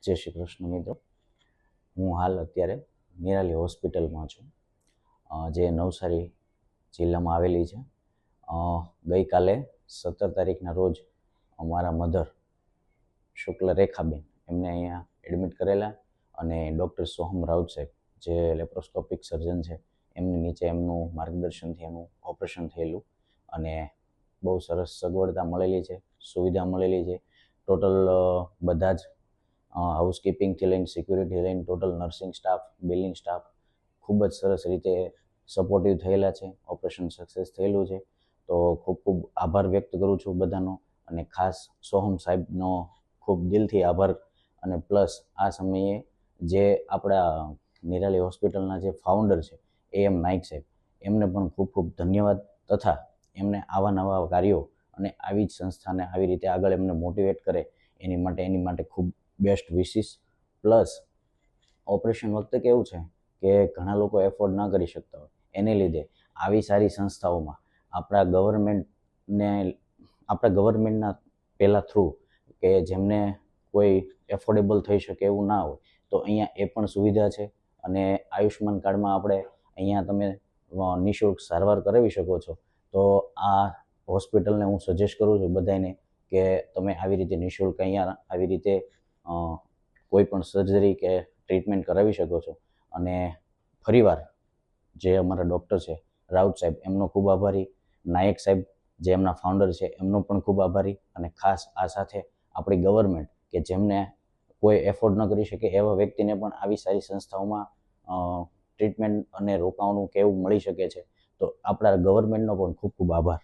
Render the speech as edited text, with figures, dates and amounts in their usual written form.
જય શ્રી કૃષ્ણ મિત્રો. હું હાલ અત્યારે નિરાલી હોસ્પિટલમાં છું, જે નવસારી જિલ્લામાં આવેલી છે. ગઈકાલે 17 તારીખના રોજ અમારા મધર શુક્લ રેખાબેન એમને અહીંયા એડમિટ કરેલા, અને ડૉક્ટર સોહમ રાઉત સાહેબ જે લેપ્રોસ્કોપિક સર્જન છે એમની નીચે એમનું માર્ગદર્શનથી એનું ઓપરેશન થયેલું, અને બહુ સરસ સગવડતા મળેલી છે, સુવિધા મળેલી છે. ટોટલ બધા જ હાઉસકીપિંગથી લઈને સિક્યુરિટી લઈને total nursing staff, billing staff ખૂબ જ સરસ રીતે સપોર્ટિવ થયેલા છે. ઓપરેશન સક્સેસ થયેલું છે. તો ખૂબ ખૂબ આભાર વ્યક્ત કરું છું બધાનો, અને ખાસ સોહમ સાહેબનો ખૂબ દિલથી આભાર. અને પ્લસ આ સમયે જે આપણા નિરાલી હોસ્પિટલના જે ફાઉન્ડર છે AM નાઇક સાહેબ, એમને પણ ખૂબ ખૂબ ધન્યવાદ. તથા એમને આવા નવા કાર્યો અને આવી જ સંસ્થાને આવી રીતે આગળ એમને મોટિવેટ કરે એની માટે ખૂબ બેસ્ટ વિશિસ. પ્લસ ઓપરેશન વખતે કેવું છે કે ઘણા લોકો એફોર્ડ ના કરી શકતા હોય, એને લીધે આવી સારી સંસ્થાઓમાં આપણા ગવર્મેન્ટના પહેલાં થ્રુ કે જેમને કોઈ એફોર્ડેબલ થઈ શકે એવું ના હોય, તો અહીંયા એ પણ સુવિધા છે. અને આયુષ્યમાન કાર્ડમાં આપણે અહીંયા તમે નિઃશુલ્ક સારવાર કરાવી શકો છો. તો આ હોસ્પિટલને હું સજેસ્ટ કરું છું બધાને કે તમે આવી રીતે નિઃશુલ્ક અહીંયા આવી રીતે કોઈ પણ સર્જરી કે ટ્રીટમેન્ટ કરાવી શકો છો. અને ફરીવાર જે અમારા ડૉક્ટર છે રાઉત સાહેબ, એમનો ખૂબ આભારી. નાયક સાહેબ જે એમના ફાઉન્ડર છે એમનો પણ ખૂબ આભારી. અને ખાસ આ સાથે આપણી ગવર્મેન્ટ કે જેમને કોઈ એફોર્ડ ન કરી શકે એવા વ્યક્તિને પણ આવી સારી સંસ્થાઓમાં ટ્રીટમેન્ટ અને રોકાવાનું કેવું મળી શકે છે. તો આપણા ગવર્મેન્ટનો પણ ખૂબ ખૂબ આભાર.